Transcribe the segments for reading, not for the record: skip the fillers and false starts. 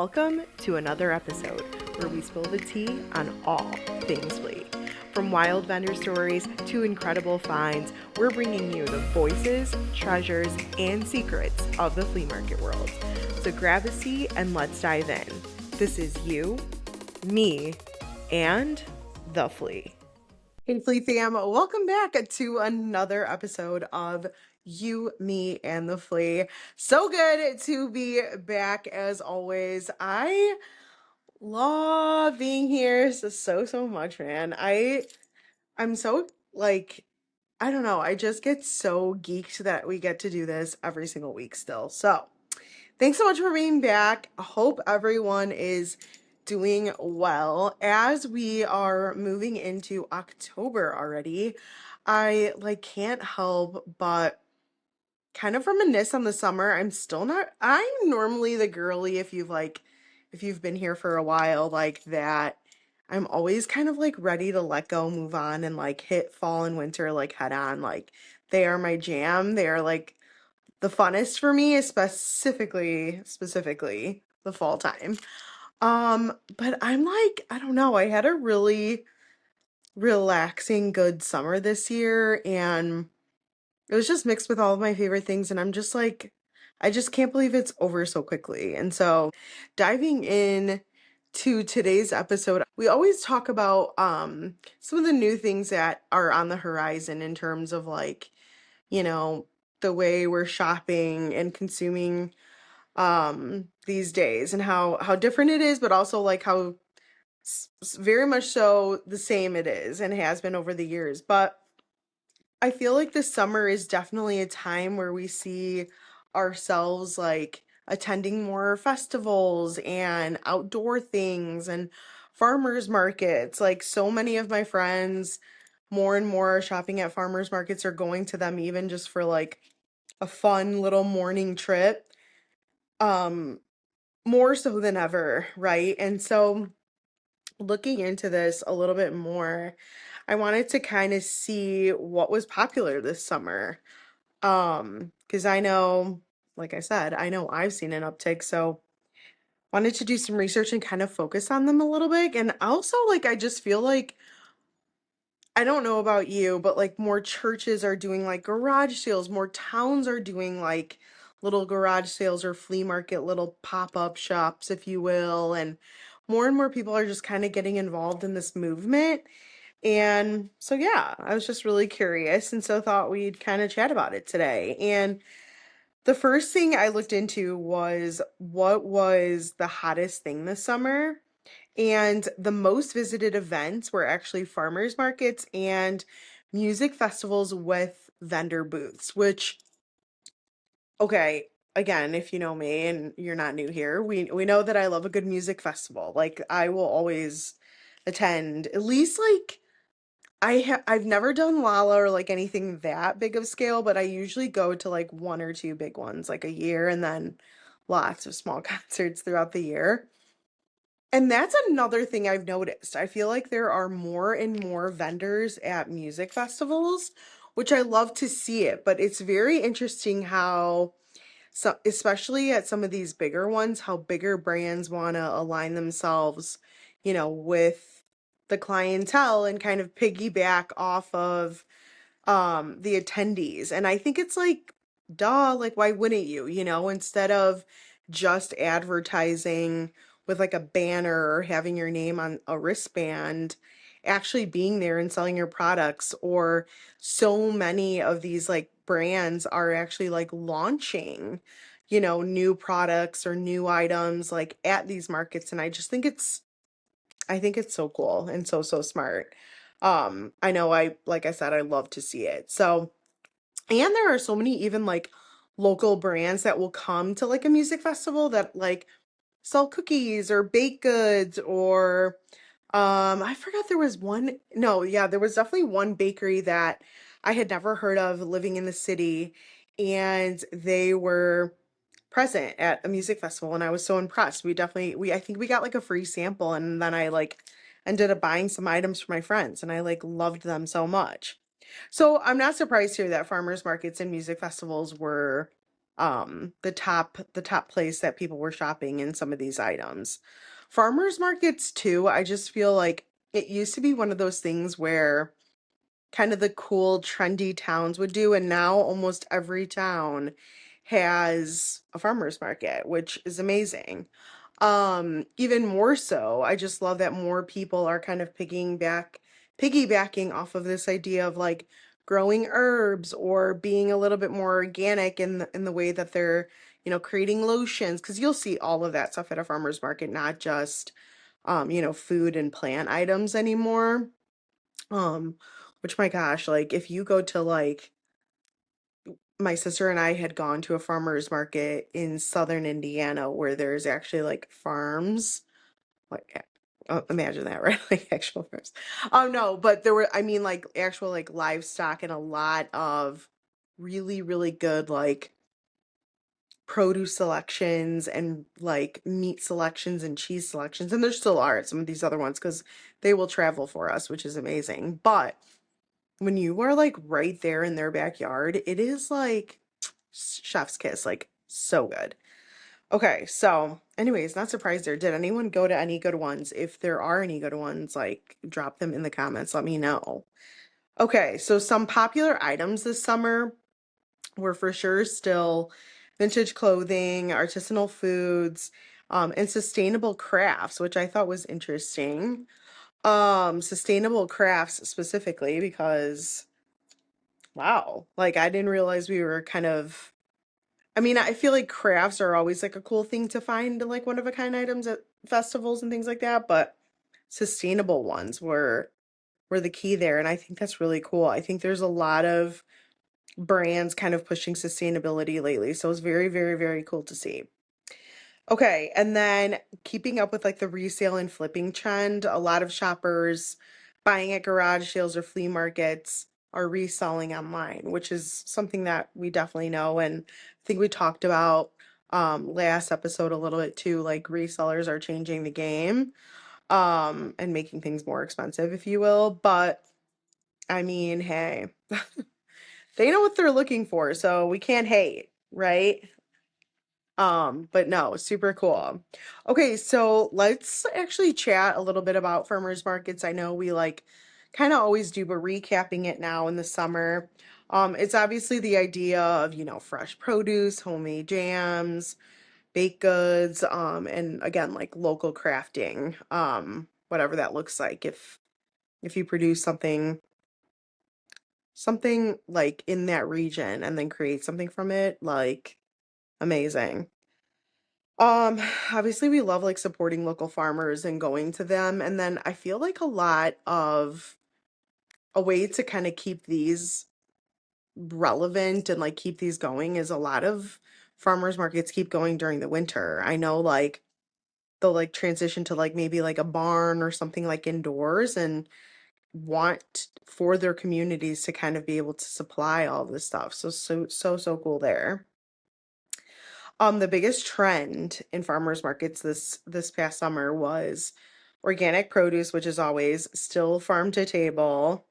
Welcome to another episode where we spill the tea on all things flea. From wild vendor stories to incredible finds, we're bringing you the voices, treasures, and secrets of the flea market world. So grab a seat and let's dive in. This is you, me, and the flea. Hey flea fam, welcome back to another episode of You, Me, and the Flea. So good to be back as always. I love being here so much, man. I'm so I don't know, I just get so geeked that we get to do this every single week still. So thanks so much for being back. I hope everyone is doing well. As we are moving into October already, I can't help but kind of reminisce on the summer. I'm normally the girly if you've been here for a while like that. I'm always kind of ready to let go, move on, and hit fall and winter head on. They are my jam. They are the funnest for me, specifically the fall time. But I don't know, I had a really relaxing, good summer this year, and it was just mixed with all of my favorite things, and I'm just I just can't believe it's over so quickly. And so diving in to today's episode, we always talk about some of the new things that are on the horizon in terms of the way we're shopping and consuming these days, and how different it is, but also how very much so the same it is and has been over the years. But I feel like this summer is definitely a time where we see ourselves attending more festivals and outdoor things and farmers markets. So many of my friends more and more are shopping at farmers markets or going to them even just for a fun little morning trip. More so than ever, right? And so looking into this a little bit more, I wanted to kind of see what was popular this summer. Because I know, like I said, I know I've seen an uptick, so wanted to do some research and kind of focus on them a little bit. And also, I just feel I don't know about you, but more churches are doing garage sales, more towns are doing little garage sales or flea market, little pop-up shops, if you will. And more people are just kind of getting involved in this movement. And so, yeah, I was just really curious, and so thought we'd kind of chat about it today. And the first thing I looked into was what was the hottest thing this summer. And the most visited events were actually farmers markets and music festivals with vendor booths, which, okay, again, if you know me and you're not new here, we know that I love a good music festival. I will always attend at least I've never done Lala or anything that big of scale, but I usually go to one or two big ones a year, and then lots of small concerts throughout the year. And that's another thing I've noticed. I feel like there are more and more vendors at music festivals, which I love to see it, but it's very interesting how especially at some of these bigger ones, how bigger brands want to align themselves, with the clientele and kind of piggyback off of the attendees. And I think it's duh, why wouldn't you, instead of just advertising with a banner or having your name on a wristband, actually being there and selling your products. Or so many of these brands are actually launching new products or new items at these markets. And I think it's so cool and so smart. I know, like I said, I love to see it. So, and there are so many even local brands that will come to a music festival that sell cookies or baked goods, or I forgot, there was one, no, yeah, there was definitely one bakery that I had never heard of living in the city, and they were present at a music festival, and I was so impressed. I think we got a free sample, and then I ended up buying some items for my friends, and I loved them so much. So I'm not surprised here that farmers markets and music festivals were the top place that people were shopping in some of these items. Farmers markets too, I just feel like it used to be one of those things where kind of the cool trendy towns would do, and now almost every town has a farmers market, which is amazing. Even more so, I just love that more people are kind of piggybacking off of this idea of like growing herbs or being a little bit more organic in the way that they're, creating lotions, because you'll see all of that stuff at a farmer's market, not just food and plant items anymore. Um, which my gosh, like if you go to like my sister and I had gone to a farmer's market in southern Indiana where there's actually like farms. Like, imagine that, right? Like actual farms. Oh no, but there were, I mean, like actual like livestock and a lot of really, really good like produce selections and like meat selections and cheese selections. And there still are at some of these other ones because they will travel for us, which is amazing. But when you are like right there in their backyard, it is like chef's kiss, like so good. Okay, so anyways, not surprised there. Did anyone go to any good ones? If there are any good ones, like drop them in the comments, let me know. Okay, so some popular items this summer were for sure still vintage clothing, artisanal foods, and sustainable crafts, which I thought was interesting. Sustainable crafts specifically because wow, like I didn't realize we were kind of, I mean, I feel like crafts are always like a cool thing to find like one of a kind items at festivals and things like that, but sustainable ones were the key there, and I think that's really cool. I think there's a lot of brands kind of pushing sustainability lately, so it's very, very, very cool to see. Okay, and then keeping up with like the resale and flipping trend, a lot of shoppers buying at garage sales or flea markets are reselling online, which is something that we definitely know. And I think we talked about last episode a little bit too, like resellers are changing the game and making things more expensive, if you will. But I mean, hey, they know what they're looking for, so we can't hate, right? But no, super cool. Okay, so let's actually chat a little bit about farmers markets. I know we like kind of always do, but recapping it now in the summer. It's obviously the idea of, fresh produce, homemade jams, baked goods, and again, like local crafting, whatever that looks like. If you produce something like in that region and then create something from it, like amazing. Um, Obviously we love like supporting local farmers and going to them. And then I feel like a way to kind of keep these relevant and like keep these going is a lot of farmers markets keep going during the winter. I know like they'll like transition to like maybe like a barn or something like indoors and want for their communities to kind of be able to supply all this stuff. So cool there. The biggest trend in farmers markets this past summer was organic produce, which is always still farm to table.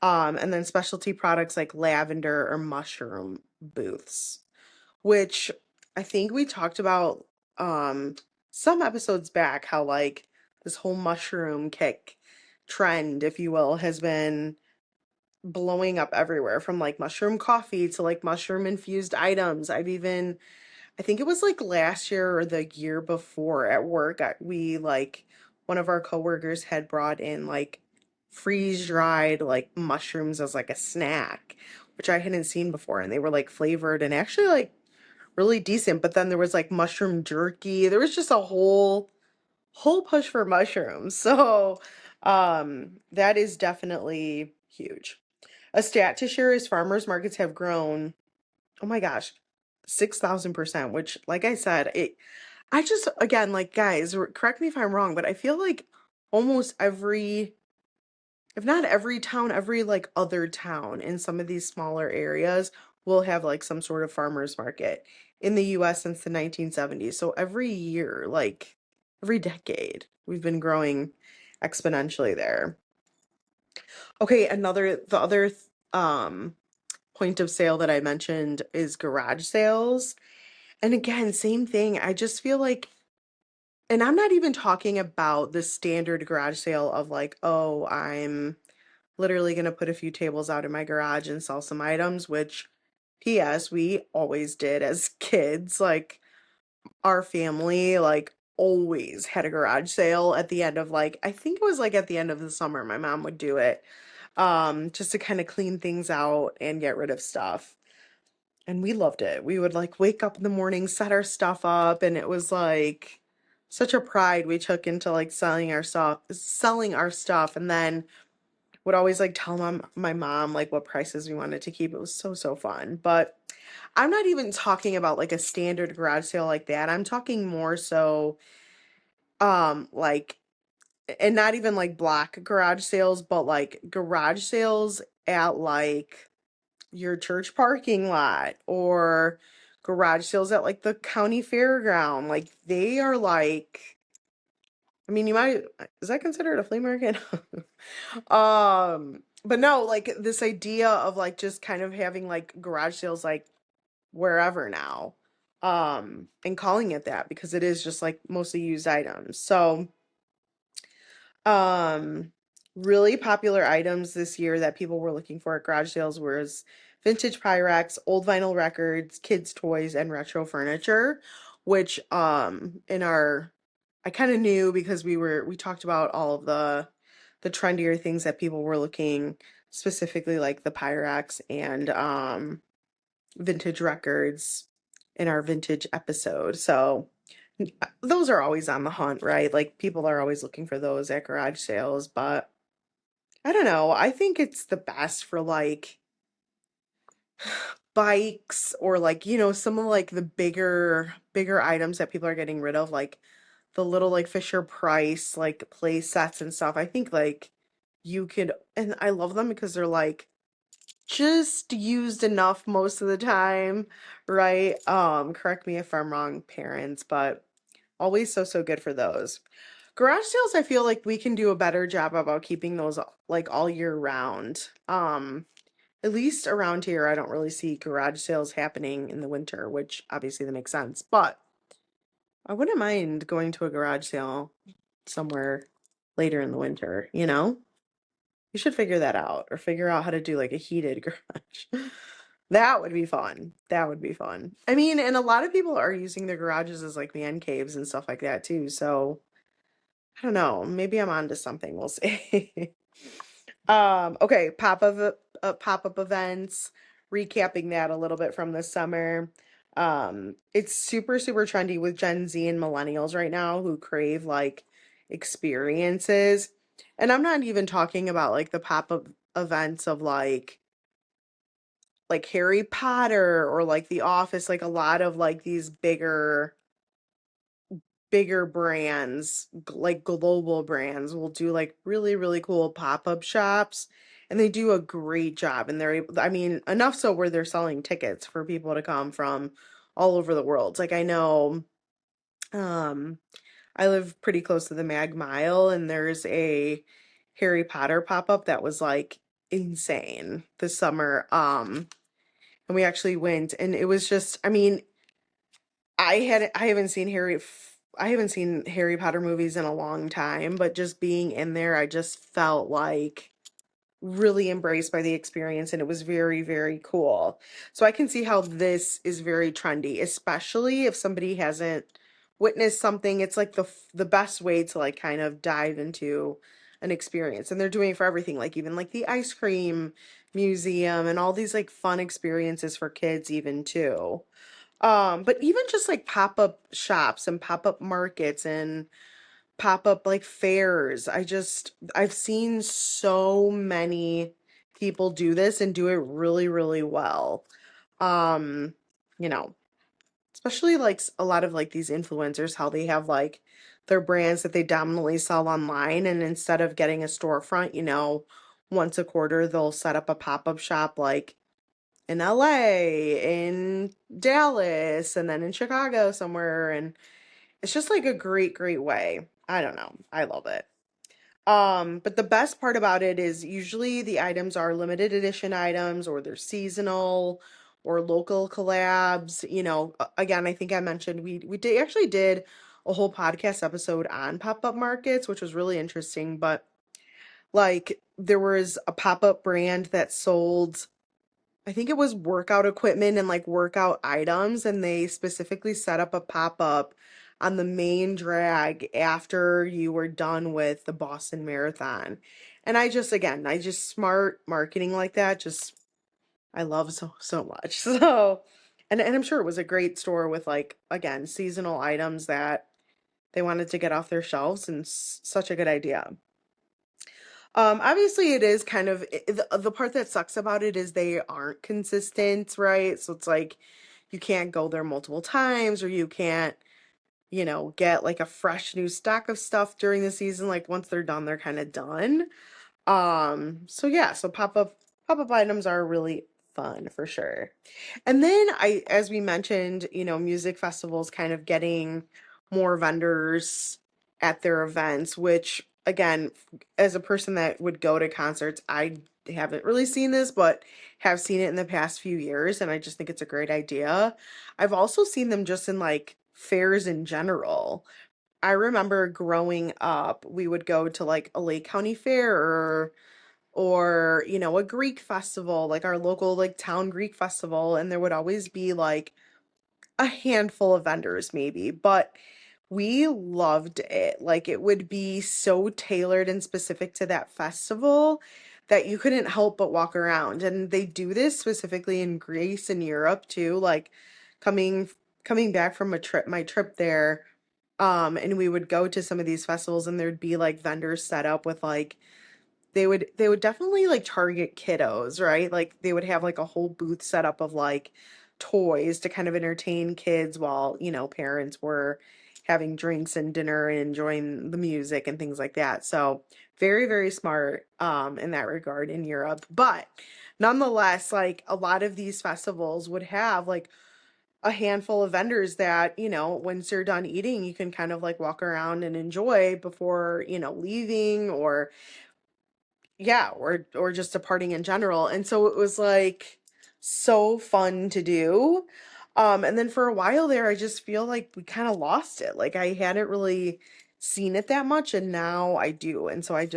And then specialty products like lavender or mushroom booths, which I think we talked about some episodes back, how like this whole mushroom kick trend, if you will, has been blowing up everywhere from like mushroom coffee to like mushroom infused items. I think it was like last year or the year before at work, we like one of our coworkers had brought in like freeze dried like mushrooms as like a snack, which I hadn't seen before, and they were like flavored and actually like really decent. But then there was like mushroom jerky. There was just a whole push for mushrooms. So that is definitely huge. A stat to share is farmers markets have grown, oh my gosh, 6,000%, which, like I said, I just, again, like, guys, correct me if I'm wrong, but I feel like almost every, if not every town, every like other town in some of these smaller areas will have like some sort of farmers market in the US since the 1970s. So every year, like every decade, we've been growing exponentially there. Okay, the other point of sale that I mentioned is garage sales. And again, same thing. I just feel like, and I'm not even talking about the standard garage sale of like, oh, I'm literally going to put a few tables out in my garage and sell some items, which, P.S., we always did as kids. Like, our family, like, always had a garage sale at the end of like, I think it was like at the end of the summer, my mom would do it, just to kind of clean things out and get rid of stuff. And we loved it. We would like wake up in the morning, set our stuff up, and it was like such a pride we took into like selling our stuff, and then would always like tell my mom like what prices we wanted to keep. It was so so fun. But I'm not even talking about like a standard garage sale like that. I'm talking more so like, and not even like block garage sales, but like garage sales at like your church parking lot, or garage sales at like the county fairground. Like they are like, I mean, you might, is that considered a flea market? But no, like this idea of like just kind of having like garage sales like wherever now. And calling it that because it is just like mostly used items. So, um, really popular items this year that people were looking for at garage sales was vintage Pyrex, old vinyl records, kids' toys, and retro furniture, which in our I kind of knew because we talked about all of the trendier things that people were looking, specifically like the Pyrex and vintage records in our vintage episode. So those are always on the hunt, right? Like people are always looking for those at garage sales, but I don't know. I think it's the best for like bikes or like, some of like the bigger items that people are getting rid of, like the little like Fisher Price like play sets and stuff. I think like you could, and I love them because they're like just used enough most of the time, right? Correct me if I'm wrong, parents, but always so so good for those. Garage sales, I feel like we can do a better job about keeping those like all year round. At least around here, I don't really see garage sales happening in the winter, which obviously that makes sense. But I wouldn't mind going to a garage sale somewhere later in the winter, you know? You should figure that out or figure out how to do like a heated garage. That would be fun. That would be fun. I mean, and a lot of people are using their garages as like man caves and stuff like that too. So I don't know. Maybe I'm onto something. We'll see. Okay, pop-up events, recapping that a little bit from this summer. It's super, super trendy with Gen Z and millennials right now who crave like experiences. And I'm not even talking about like the pop-up events of like Harry Potter or like The Office, like a lot of like these bigger brands, like global brands, will do like really, really cool pop-up shops. And they do a great job. And they're able, I mean, enough so where they're selling tickets for people to come from all over the world. Like I know, um, I live pretty close to the Mag Mile, and there's a Harry Potter pop-up that was like insane this summer. And we actually went, and it was just, I mean, I haven't seen Harry Potter movies in a long time, but just being in there, I just felt like really embraced by the experience, and it was very, very cool. So I can see how this is very trendy, especially if somebody hasn't witnessed something. It's like the best way to like kind of dive into an experience. And they're doing it for everything, like even like the ice cream museum and all these like fun experiences for kids even too. But even just like pop-up shops and pop-up markets and pop-up like fairs. I've seen so many people do this and do it really, really well. Um, you know, especially like a lot of like these influencers, how they have like their brands that they dominantly sell online, and instead of getting a storefront, once a quarter they'll set up a pop-up shop like in LA, in Dallas, and then in Chicago somewhere. And it's just like a great, great way. I don't know. I love it. But the best part about it is usually the items are limited edition items or they're seasonal or local collabs. You know, again, I think I mentioned we did actually did a whole podcast episode on pop-up markets, which was really interesting. But like there was a pop-up brand that sold, I think it was workout equipment and like workout items, and they specifically set up a pop-up on the main drag after you were done with the Boston Marathon. And I just smart marketing like that, just I love so much. So, and I'm sure it was a great store with like again, seasonal items that they wanted to get off their shelves, and such a good idea. Obviously it is kind of the part that sucks about it is they aren't consistent, right? So it's like you can't go there multiple times, or you can't, you know, get like a fresh new stock of stuff during the season. Like once they're done, they're kind of done. So yeah, so pop-up items are really fun for sure. And then as we mentioned, you know, music festivals kind of getting more vendors at their events, which again, as a person that would go to concerts, I haven't really seen this, but have seen it in the past few years, and I just think it's a great idea. I've also seen them just in like fairs in general. I remember growing up, we would go to like a Lake County fair, or you know, a Greek festival, like our local like town Greek festival, and there would always be like a handful of vendors maybe, but we loved it. Like it would be so tailored and specific to that festival that you couldn't help but walk around. And they do this specifically in Greece and Europe too, like coming coming back from my trip there, and we would go to some of these festivals, and there'd be like vendors set up with like they would definitely like target kiddos, right? Like they would have like a whole booth set up of like toys to kind of entertain kids while, you know, parents were having drinks and dinner and enjoying the music and things like that. So very, very smart in that regard in Europe. But nonetheless, like a lot of these festivals would have like a handful of vendors that, you know, once you're done eating, you can kind of like walk around and enjoy before, you know, leaving, or yeah, or just departing in general. And so it was like so fun to do. And then for a while there, I just feel like we kind of lost it. Like I hadn't really seen it that much, and now I do. And so I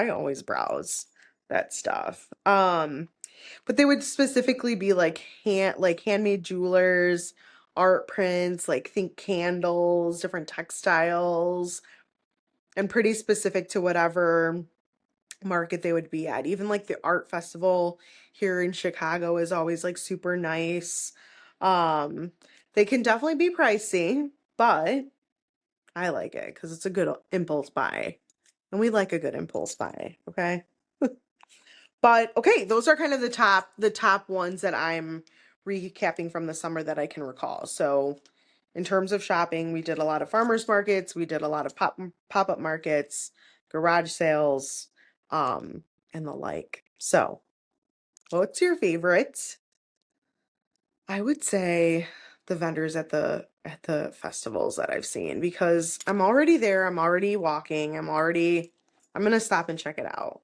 always browse that stuff. But they would specifically be like handmade jewelers, art prints, like think candles, different textiles, and pretty specific to whatever market they would be at. Even like the art festival here in Chicago is always like super nice. Um, they can definitely be pricey, but I like it because it's a good impulse buy. And we like a good impulse buy, okay? But okay, those are kind of the top ones that I'm recapping from the summer that I can recall. So in terms of shopping, we did a lot of farmers markets, we did a lot of pop-up markets, garage sales, um, and the like. So, what's your favorite? I would say the vendors at the festivals that I've seen, because I'm already there, I'm already walking, I'm gonna stop and check it out.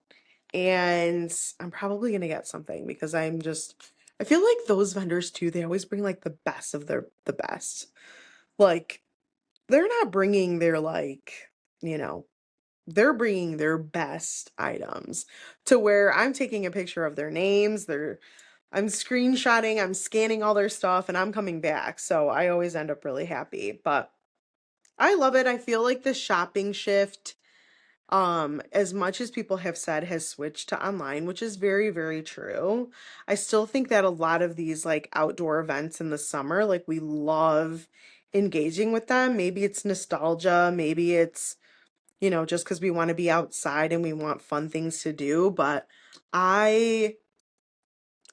And I'm probably gonna get something because I feel like those vendors too, they always bring like the best of the best. Like they're not bringing their like, you know, they're bringing their best items to where I'm taking a picture of their names, I'm screenshotting, I'm scanning all their stuff, and I'm coming back. So I always end up really happy. But I love it. I feel like the shopping shift, as much as people have said, has switched to online, which is very, very true. I still think that a lot of these like outdoor events in the summer, like we love engaging with them. Maybe it's nostalgia, maybe it's, you know, just because we want to be outside and we want fun things to do. But I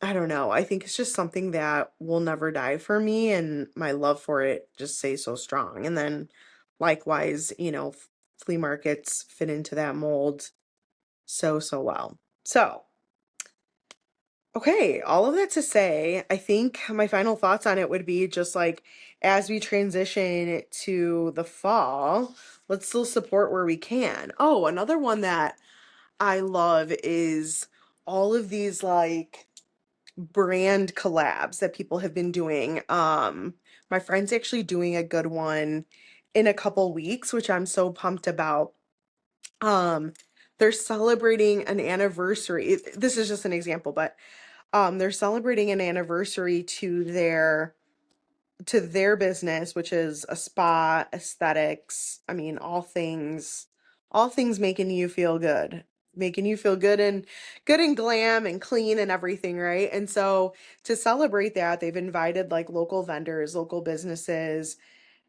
I don't know. I think it's just something that will never die for me, and my love for it just stays so strong. And then likewise, you know, flea markets fit into that mold so well. So, okay, all of that to say, I think my final thoughts on it would be just like as we transition to the fall, let's still support where we can. Oh, another one that I love is all of these like brand collabs that people have been doing. My friend's actually doing a good one in a couple weeks, which I'm so pumped about. Um, they're celebrating an anniversary. This is just an example, but they're celebrating an anniversary to their business, which is a spa, aesthetics. I mean, all things making you feel good and glam and clean and everything, right? And so to celebrate that, they've invited like local vendors, local businesses,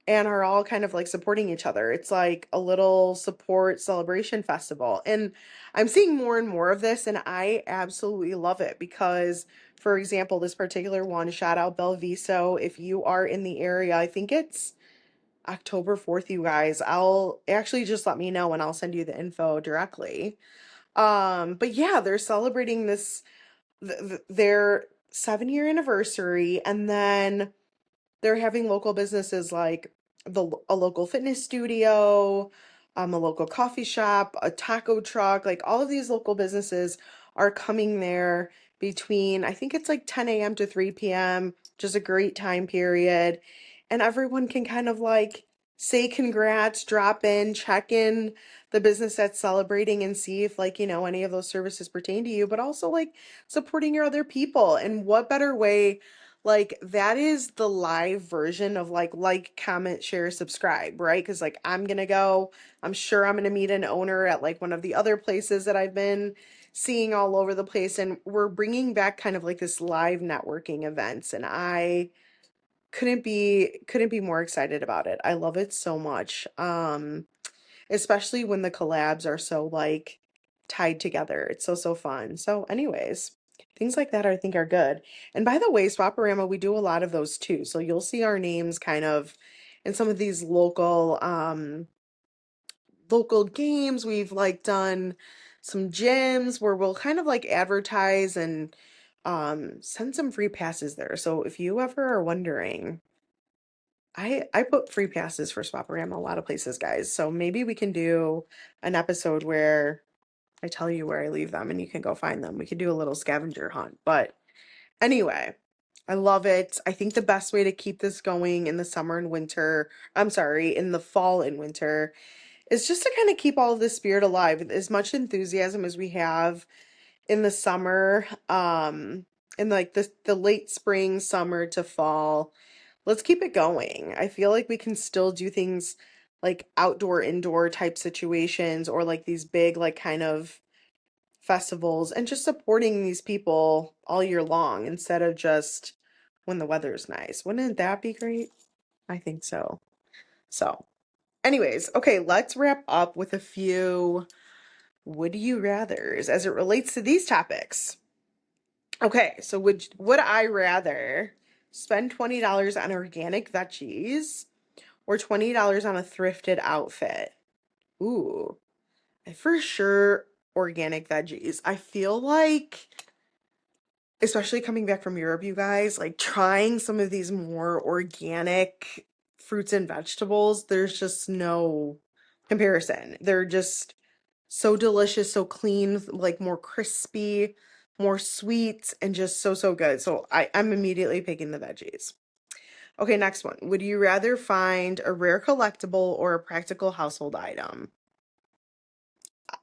and are all kind of like supporting each other. It's like a little support celebration festival. And I'm seeing more and more of this, and I absolutely love it because, for example, this particular one, shout out Belviso, if you are in the area, I think it's October 4th, you guys. I'll actually just let me know and I'll send you the info directly. But yeah, they're celebrating their 7-year anniversary, and then they're having local businesses like a local fitness studio, a local coffee shop, a taco truck, like all of these local businesses are coming there between, I think it's like 10 a.m. to 3 p.m., just a great time period. And everyone can kind of like say congrats, drop in, check in the business that's celebrating and see if like, any of those services pertain to you, but also like supporting your other people. And what better way, like that is the live version of like, comment, share, subscribe, right? Because like I'm sure I'm gonna meet an owner at like one of the other places that I've been seeing all over the place, and we're bringing back kind of like this live networking events, and I couldn't be more excited about it. I love it so much. Especially when the collabs are so like tied together. It's so fun. So anyways, things like that I think are good. And by the way, Swap-O-Rama, we do a lot of those too. So you'll see our names kind of in some of these local games. We've like done some gyms where we'll kind of like advertise and send some free passes there. So if you ever are wondering, I put free passes for Swap-O-Rama a lot of places, guys. So maybe we can do an episode where I tell you where I leave them and you can go find them. We could do a little scavenger hunt. But anyway, I love it. I think the best way to keep this going in the summer and winter, I'm sorry, in the fall and winter, is just to kind of keep all of this spirit alive with as much enthusiasm as we have in the summer, in like the late spring, summer to fall. Let's keep it going. I feel like we can still do things like outdoor, indoor type situations, or like these big, like kind of festivals, and just supporting these people all year long instead of just when the weather's nice. Wouldn't that be great? I think so. So, anyways, okay, let's wrap up with a few would you rathers as it relates to these topics. Okay, so would I rather spend $20 on organic veggies or $20 on a thrifted outfit? Ooh, for sure organic veggies. I feel like, especially coming back from Europe, you guys, like trying some of these more organic fruits and vegetables, there's just no comparison. They're just so delicious, so clean, like more crispy, more sweet, and just so good. So I'm immediately picking the veggies. Okay, next one. Would you rather find a rare collectible or a practical household item?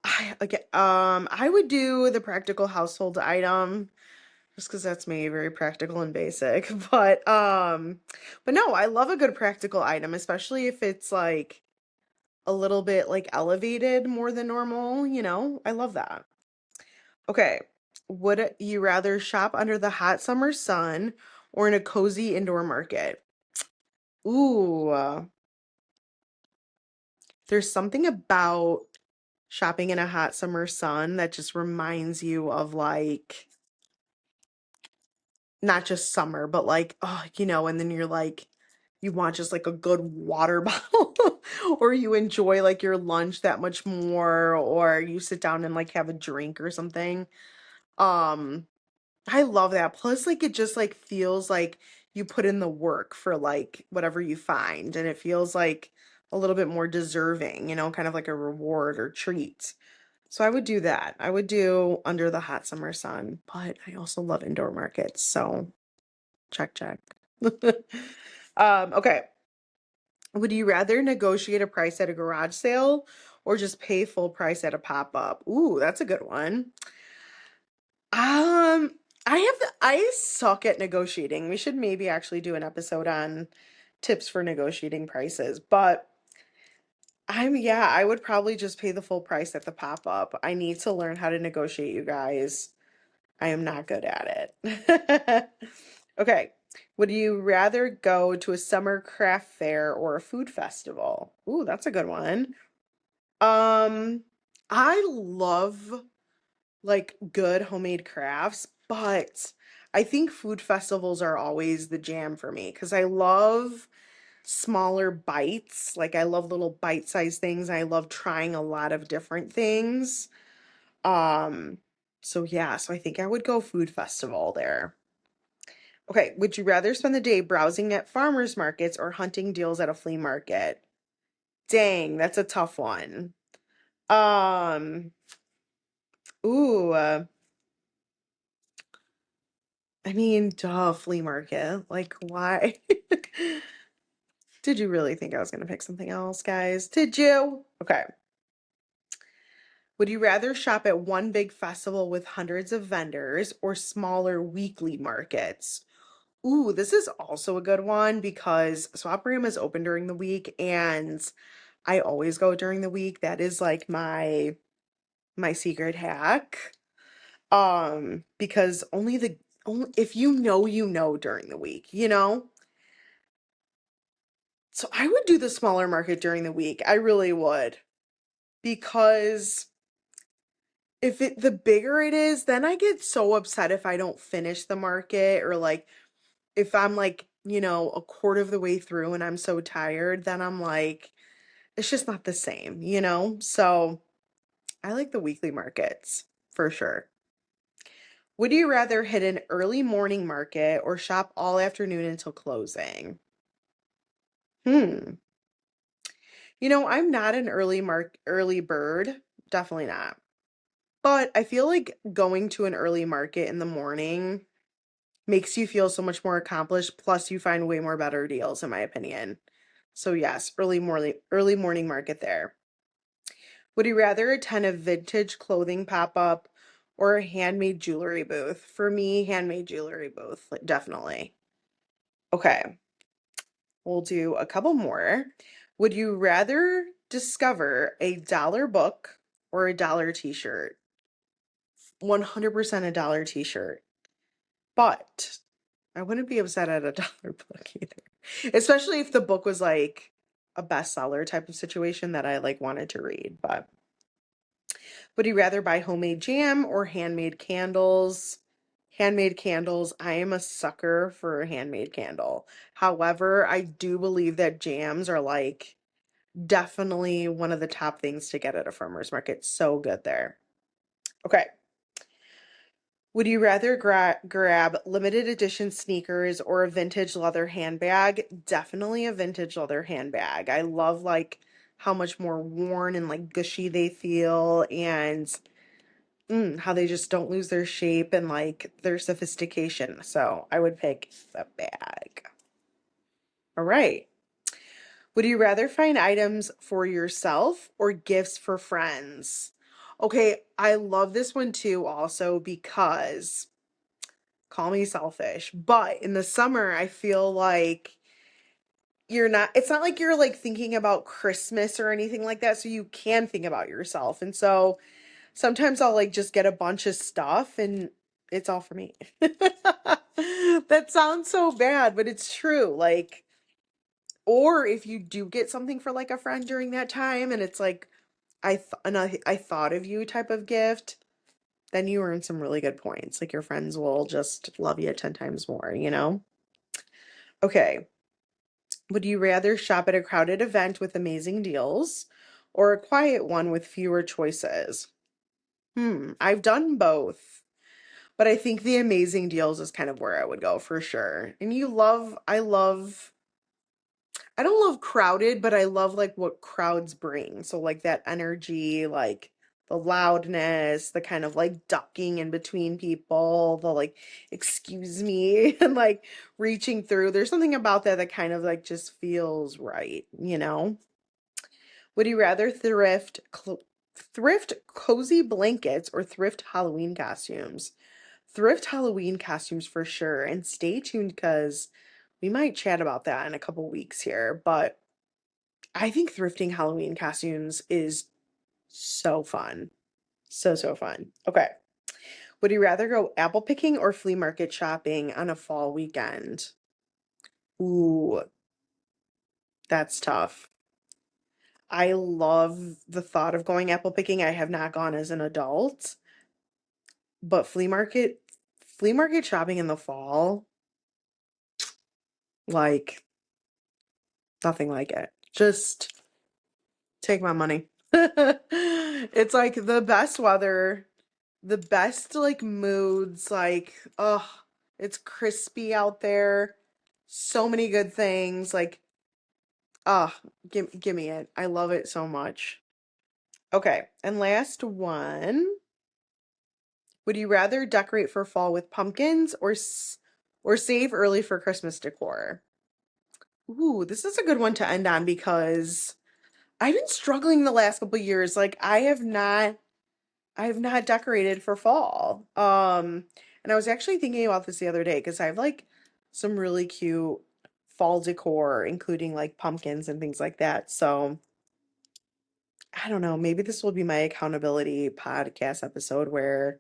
I would do the practical household item just because that's me, very practical and basic. But no, I love a good practical item, especially if it's like a little bit like elevated more than normal, I love that. Okay. Would you rather shop under the hot summer sun or in a cozy indoor market? Ooh, there's something about shopping in a hot summer sun that just reminds you of like not just summer, but like, oh, and then you're like, you want just like a good water bottle, or you enjoy like your lunch that much more, or you sit down and like have a drink or something. Um, I love that. Plus, like, it just like feels like you put in the work for like whatever you find, and it feels like a little bit more deserving, kind of like a reward or treat. So I would do that. I would do under the hot summer sun, but I also love indoor markets. So check, check. Okay. Would you rather negotiate a price at a garage sale or just pay full price at a pop-up? Ooh, that's a good one. Um, I suck at negotiating. We should maybe actually do an episode on tips for negotiating prices, but yeah, I would probably just pay the full price at the pop-up. I need to learn how to negotiate, you guys. I am not good at it. Okay. Would you rather go to a summer craft fair or a food festival? Ooh, that's a good one. Um, I love like good homemade crafts, but I think food festivals are always the jam for me because I love smaller bites. Like I love little bite-sized things. I love trying a lot of different things. Um, so yeah, so I think I would go food festival there. Okay, would you rather spend the day browsing at farmers markets or hunting deals at a flea market? Dang, that's a tough one. Um, ooh, I mean, duh, flea market. Like, why? Did you really think I was gonna pick something else, guys? Did you? Okay. Would you rather shop at one big festival with hundreds of vendors or smaller weekly markets? Ooh, this is also a good one because Swap-O-Rama is open during the week and I always go during the week. That is like my secret hack. Because only if you know during the week, you know? So I would do the smaller market during the week. I really would. Because if the bigger it is, then I get so upset if I don't finish the market or like if I'm like, a quarter of the way through and I'm so tired, then I'm like, it's just not the same, you know? So I like the weekly markets for sure. Would you rather hit an early morning market or shop all afternoon until closing? Hmm. I'm not an early bird. Definitely not. But I feel like going to an early market in the morning makes you feel so much more accomplished, plus you find way more better deals in my opinion. So yes, early morning market there. Would you rather attend a vintage clothing pop-up or a handmade jewelry booth? For me, handmade jewelry booth, like, definitely. Okay, we'll do a couple more. Would you rather discover a dollar book or a dollar t-shirt? 100% a dollar t-shirt. But I wouldn't be upset at a dollar book either. Especially if the book was like a bestseller type of situation that I like wanted to read. But would you rather buy homemade jam or handmade candles? Handmade candles, I am a sucker for a handmade candle. However, I do believe that jams are like definitely one of the top things to get at a farmer's market. So good there. Okay. Would you rather grab limited edition sneakers or a vintage leather handbag? Definitely a vintage leather handbag. I love like how much more worn and like gushy they feel and how they just don't lose their shape and like their sophistication. So I would pick the bag. All right. Would you rather find items for yourself or gifts for friends? Okay, I love this one too, also because call me selfish, but in the summer, I feel like it's not like you're like thinking about Christmas or anything like that. So you can think about yourself. And so sometimes I'll like just get a bunch of stuff and it's all for me. That sounds so bad, but it's true. Like, or if you do get something for like a friend during that time and it's like, I thought of you type of gift, then you earn some really good points. Like your friends will just love you 10 times more, you know? Okay. Would you rather shop at a crowded event with amazing deals or a quiet one with fewer choices? I've done both, but I think the amazing deals is kind of where I would go for sure. And I don't love crowded, but I love like what crowds bring. So like that energy, like the loudness, the kind of like ducking in between people, the like, excuse me, and like reaching through. There's something about that that kind of like just feels right, you know? Would you rather thrift cozy blankets or thrift Halloween costumes? Thrift Halloween costumes for sure. And stay tuned because we might chat about that in a couple weeks here. But I think thrifting Halloween costumes is so fun. So, so fun. Okay. Would you rather go apple picking or flea market shopping on a fall weekend? Ooh, that's tough. I love the thought of going apple picking. I have not gone as an adult, but flea market shopping in the fall, like nothing like it. Just take my money. It's like the best weather, the best like moods, like, oh, it's crispy out there. So many good things. Like, ah, give me it. I love it so much. Okay, and last one. Would you rather decorate for fall with pumpkins or save early for Christmas decor? Ooh, this is a good one to end on because I've been struggling the last couple years. Like I have not decorated for fall. And I was actually thinking about this the other day because I have like some really cute fall decor, including like pumpkins and things like that. So I don't know, maybe this will be my accountability podcast episode where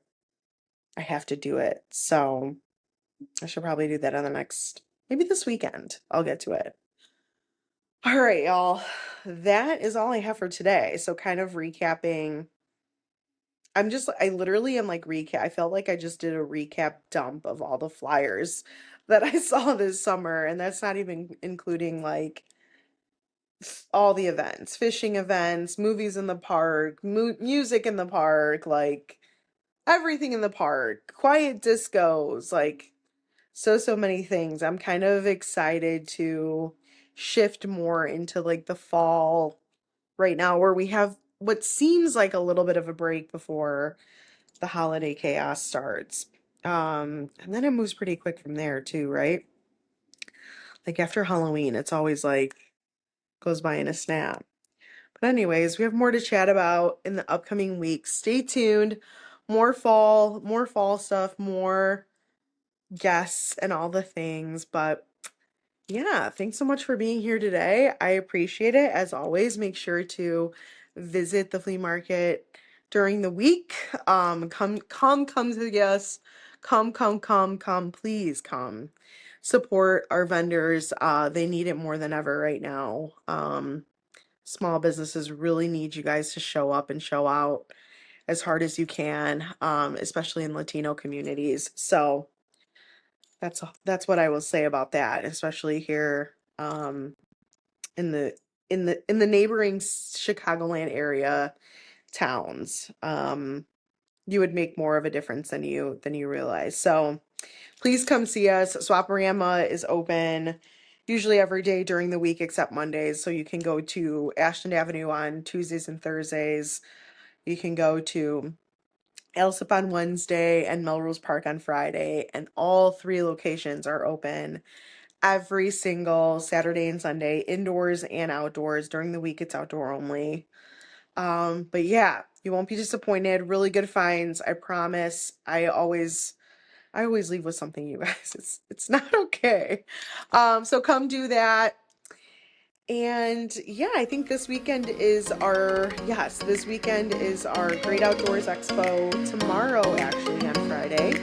I have to do it. So I should probably do that on the next, maybe this weekend. I'll get to it. All right, y'all. That is all I have for today. So kind of recapping. I literally am like recap. I felt like I just did a recap dump of all the flyers that I saw this summer, and that's not even including like all the events, fishing events, movies in the park, music in the park, like everything in the park, quiet discos, like so many things. I'm kind of excited to shift more into like the fall right now where we have what seems like a little bit of a break before the holiday chaos starts. And then it moves pretty quick from there too, right? Like after Halloween, it's always like goes by in a snap. But anyways, we have more to chat about in the upcoming weeks. Stay tuned. More fall stuff, more guests and all the things. But yeah, thanks so much for being here today. I appreciate it. As always, make sure to visit the flea market during the week. Come to us. Come, please come. Support our vendors. They need it more than ever right now. Small businesses really need you guys to show up and show out as hard as you can, especially in Latino communities. So that's what I will say about that, especially here in the in the neighboring Chicagoland area towns. You would make more of a difference than you realize. So please come see us. Swap-O-Rama is open usually every day during the week except Mondays. So you can go to Ashland Avenue on Tuesdays and Thursdays. You can go to Alsip on Wednesday and Melrose Park on Friday. And all three locations are open every single Saturday and Sunday, indoors and outdoors. During the week, it's outdoor only. But yeah, you won't be disappointed. Really good finds, I promise. I always leave with something, you guys. It's not okay. So come do that. And yeah, I think this weekend is our Great Outdoors Expo tomorrow, actually on Friday.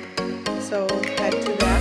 So head to that.